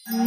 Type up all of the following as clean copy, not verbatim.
12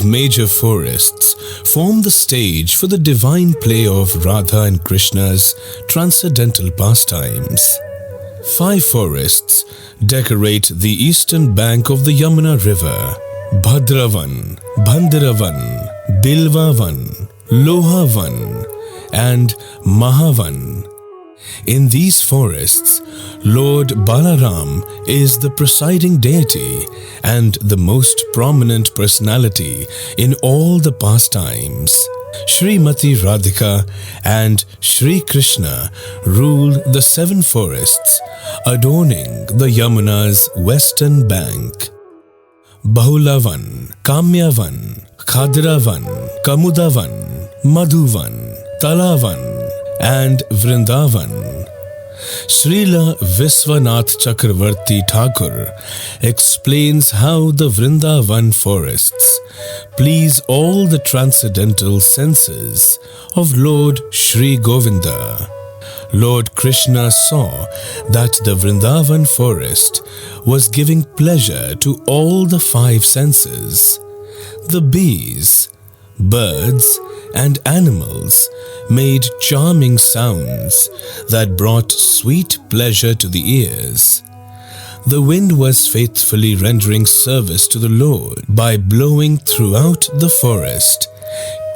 major forests form the stage for the divine play of Radha and Krishna's transcendental pastimes. 5 forests decorate the eastern bank of the Yamuna River: Bhadravan, Bandharavan, Bilvavan, Lohavan, and Mahavan. In these forests, Lord Balaram is the presiding deity and the most prominent personality in all the pastimes. Shrimati Radhika and Shri Krishna rule the 7 forests, adorning the Yamuna's western bank. Bahulavan, Kamyavan, Khadravan, Kamudavan, Madhuvan, Talavan, and Vrindavan. Srila Viswanath Chakravarti Thakur explains how the Vrindavan forests please all the transcendental senses of Lord Shri Govinda. Lord Krishna saw that the Vrindavan forest was giving pleasure to all the 5 senses. The bees, birds, and animals made charming sounds that brought sweet pleasure to the ears. The wind was faithfully rendering service to the Lord by blowing throughout the forest,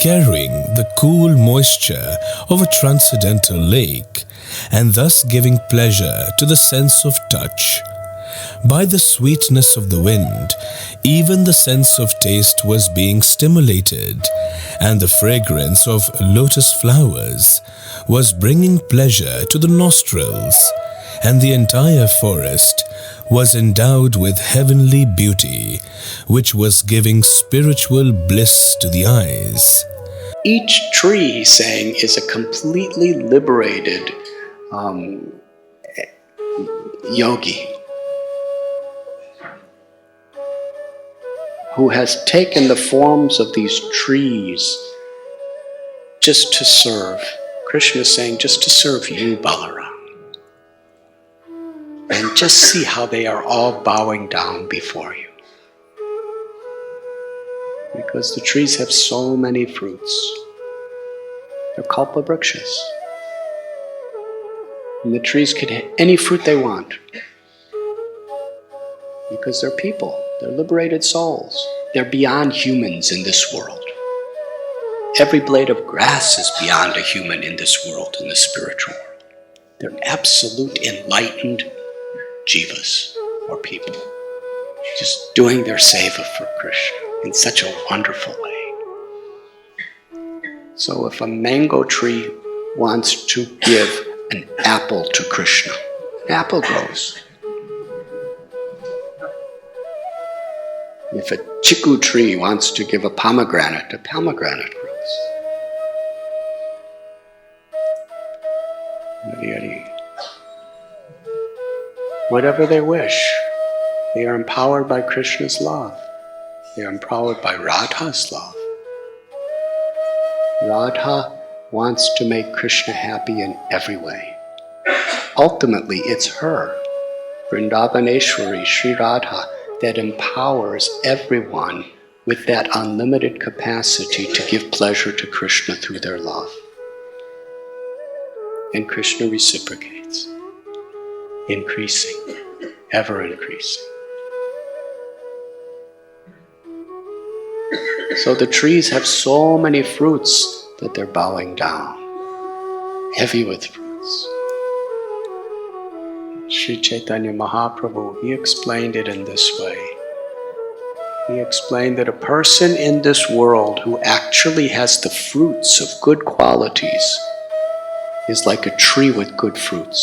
carrying the cool moisture of a transcendental lake, and thus giving pleasure to the sense of touch. By the sweetness of the wind, even the sense of taste was being stimulated, and the fragrance of lotus flowers was bringing pleasure to the nostrils, and the entire forest was endowed with heavenly beauty, which was giving spiritual bliss to the eyes. Each tree, he's saying, is a completely liberated yogi who has taken the forms of these trees just to serve. Krishna is saying, just to serve you, Balaram. And just see how they are all bowing down before you. Because the trees have so many fruits. They're kalpavrikshas. And the trees can have any fruit they want. Because they're people. They're liberated souls. They're beyond humans in this world. Every blade of grass is beyond a human in this world, in the spiritual world. They're absolute enlightened jivas, or people, just doing their seva for Krishna in such a wonderful way. So if a mango tree wants to give an apple to Krishna, an apple grows. If a chiku tree wants to give a pomegranate grows. Whatever they wish, they are empowered by Krishna's love. They are empowered by Radha's love. Radha wants to make Krishna happy in every way. Ultimately, it's her, Vrindavaneshwari, Shri Radha, that empowers everyone with that unlimited capacity to give pleasure to Krishna through their love. And Krishna reciprocates, increasing, ever increasing. So the trees have so many fruits that they're bowing down, heavy with fruits. Sri Chaitanya Mahaprabhu, he explained it in this way. He explained that a person in this world who actually has the fruits of good qualities is like a tree with good fruits.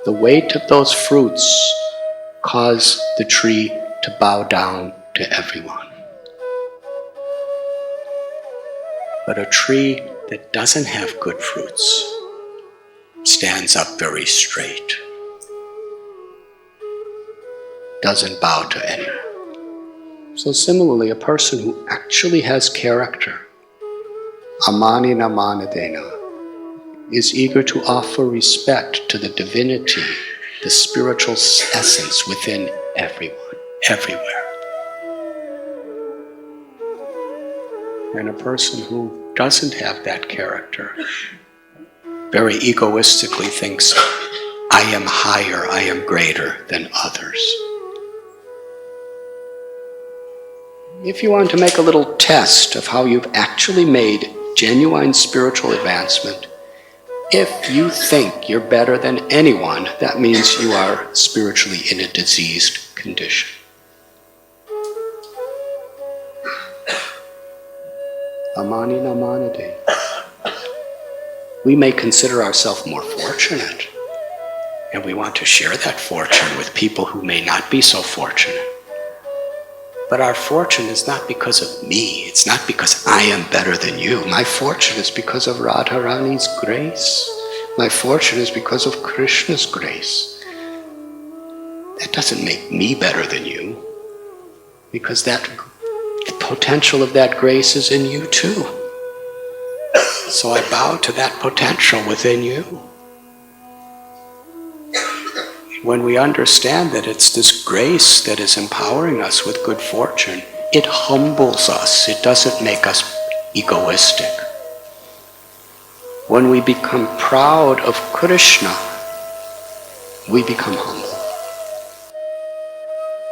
The weight of those fruits cause the tree to bow down to everyone. But a tree that doesn't have good fruits stands up very straight. doesn't bow to anyone. So similarly, a person who actually has character, amani namanadena, is eager to offer respect to the divinity, the spiritual essence within everyone, everywhere. And a person who doesn't have that character very egoistically thinks, I am higher, I am greater than others. If you want to make a little test of how you've actually made genuine spiritual advancement, if you think you're better than anyone, that means you are spiritually in a diseased condition. Amani namanade. We may consider ourselves more fortunate, and we want to share that fortune with people who may not be so fortunate. But our fortune is not because of me. It's not because I am better than you. My fortune is because of Radharani's grace. My fortune is because of Krishna's grace. That doesn't make me better than you, because the potential of that grace is in you too. So I bow to that potential within you. When we understand that it's this grace that is empowering us with good fortune, it humbles us. It doesn't make us egoistic. When we become proud of Krishna, we become humble.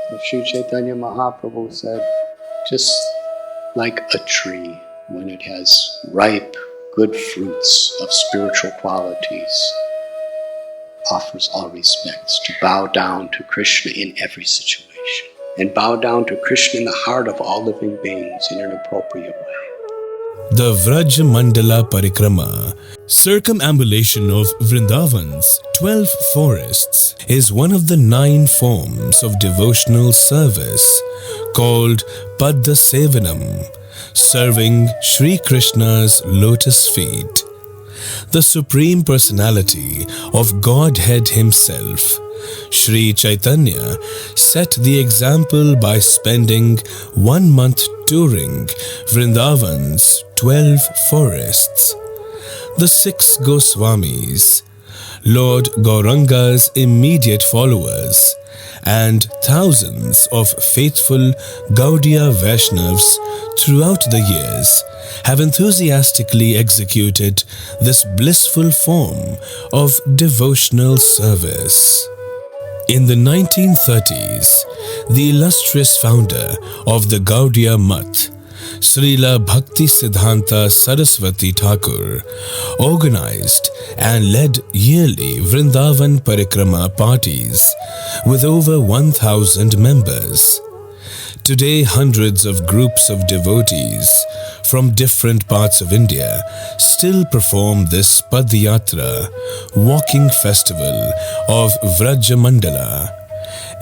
So Sri Chaitanya Mahaprabhu said, just like a tree, when it has ripe, good fruits of spiritual qualities, offers all respects, to bow down to Krishna in every situation, and bow down to Krishna in the heart of all living beings in an appropriate way. The Vraj Mandala Parikrama, circumambulation of Vrindavan's 12 forests, is one of the 9 forms of devotional service called Padda Sevanam, serving Shri Krishna's lotus feet. The Supreme Personality of Godhead Himself, Shri Chaitanya, set the example by spending 1 month touring Vrindavan's 12 forests. The 6 Goswamis, Lord Gauranga's immediate followers, and thousands of faithful Gaudiya Vaishnavas throughout the years have enthusiastically executed this blissful form of devotional service. In the 1930s, the illustrious founder of the Gaudiya Math, Srila Bhakti Siddhanta Saraswati Thakur, organized and led yearly Vrindavan Parikrama parties with over 1,000 members. Today, hundreds of groups of devotees from different parts of India still perform this Padayatra, walking festival of Vrajamandala.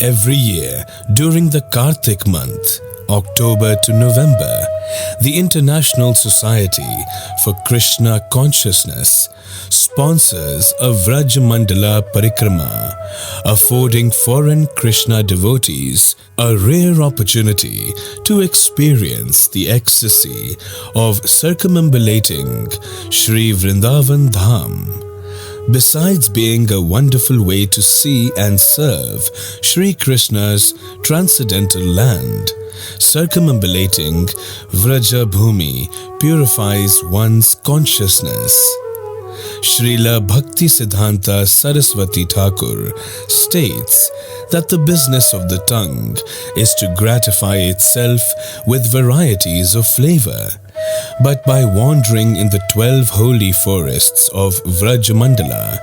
Every year during the Kartik month, October to November, the International Society for Krishna Consciousness sponsors a Vrajamandala Parikrama, affording foreign Krishna devotees a rare opportunity to experience the ecstasy of circumambulating Shri Vrindavan Dham. Besides being a wonderful way to see and serve Shri Krishna's transcendental land, circumambulating Vraja Bhumi purifies one's consciousness. Srila Bhakti Siddhanta Saraswati Thakur states that the business of the tongue is to gratify itself with varieties of flavor, but by wandering in the 12 holy forests of Vrajamandala,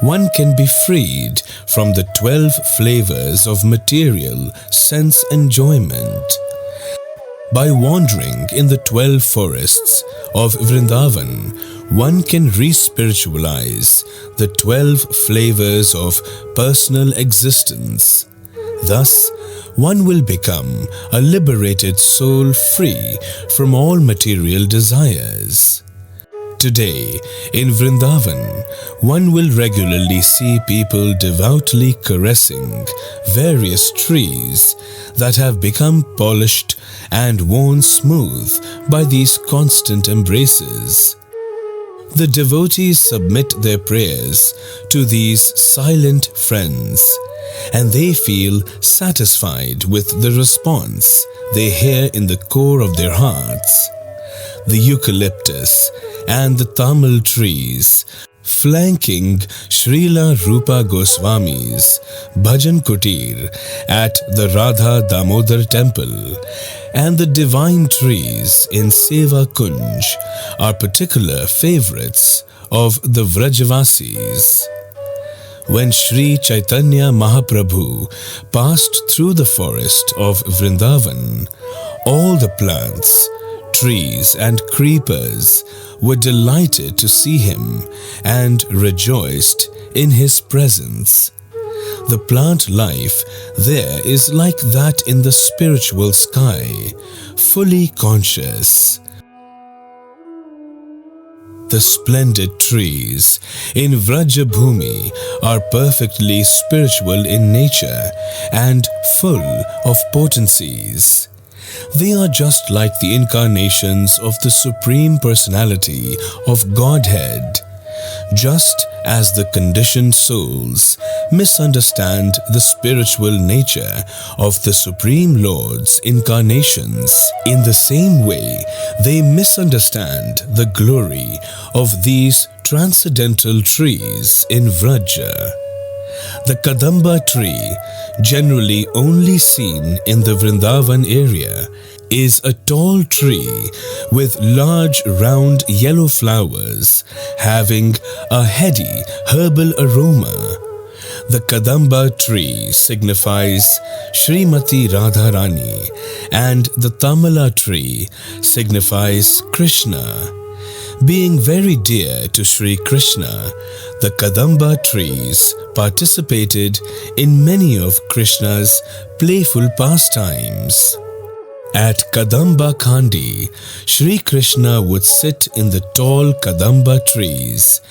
one can be freed from the 12 flavors of material sense enjoyment. By wandering in the 12 forests of Vrindavan, one can re-spiritualize the 12 flavors of personal existence. Thus, one will become a liberated soul free from all material desires. Today, in Vrindavan, one will regularly see people devoutly caressing various trees that have become polished and worn smooth by these constant embraces. The devotees submit their prayers to these silent friends, and they feel satisfied with the response they hear in the core of their hearts. The eucalyptus and the Tamil trees flanking Srila Rupa Goswami's Bhajan Kutir at the Radha Damodar temple and the divine trees in Seva Kunj are particular favorites of the Vrajavasis. When Shri Chaitanya Mahaprabhu passed through the forest of Vrindavan, all the plants, trees and creepers were delighted to see him and rejoiced in his presence. The plant life there is like that in the spiritual sky, fully conscious. The splendid trees in Vrajabhumi are perfectly spiritual in nature and full of potencies. They are just like the incarnations of the Supreme Personality of Godhead. Just as the conditioned souls misunderstand the spiritual nature of the Supreme Lord's incarnations, in the same way they misunderstand the glory of these transcendental trees in Vraja. The Kadamba tree, generally only seen in the Vrindavan area, is a tall tree with large round yellow flowers having a heady herbal aroma. The Kadamba tree signifies Shrimati Radharani and the Tamala tree signifies Krishna. Being very dear to Shri Krishna, the Kadamba trees participated in many of Krishna's playful pastimes. At Kadamba Khandi, Shri Krishna would sit in the tall Kadamba trees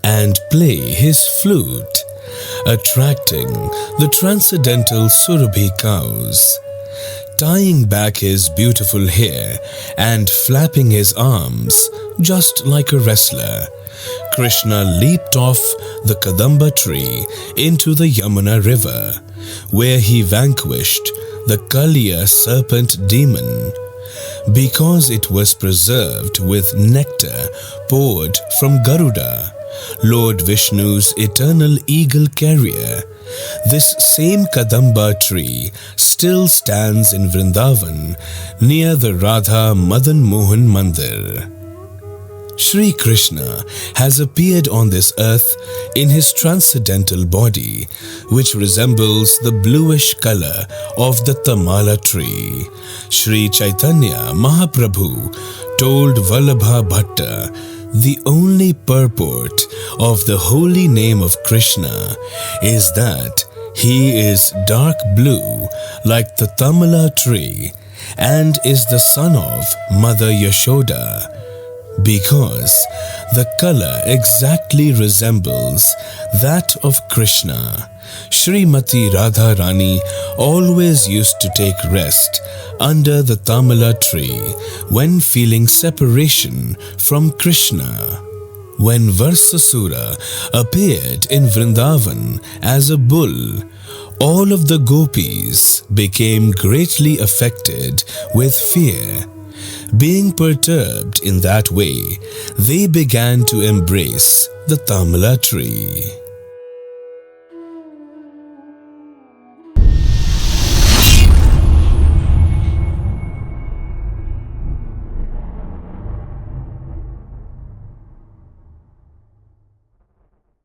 and play his flute, attracting the transcendental Surabhi cows. Tying back his beautiful hair and flapping his arms just like a wrestler, Krishna leaped off the Kadamba tree into the Yamuna River, where he vanquished the Kaliya serpent demon. Because it was preserved with nectar poured from Garuda, Lord Vishnu's eternal eagle carrier, this same Kadamba tree still stands in Vrindavan near the Radha Madan Mohan Mandir. Shri Krishna has appeared on this earth in his transcendental body, which resembles the bluish color of the Tamala tree. Shri Chaitanya Mahaprabhu told Vallabha Bhatta, the only purport of the holy name of Krishna is that he is dark blue like the Tamala tree and is the son of Mother Yashoda. Because the color exactly resembles that of Krishna, Shrimati Radharani always used to take rest under the Tamala tree when feeling separation from Krishna. When Varsasura appeared in Vrindavan as a bull, all of the gopis became greatly affected with fear. Being perturbed in that way, they began to embrace the Tamala tree.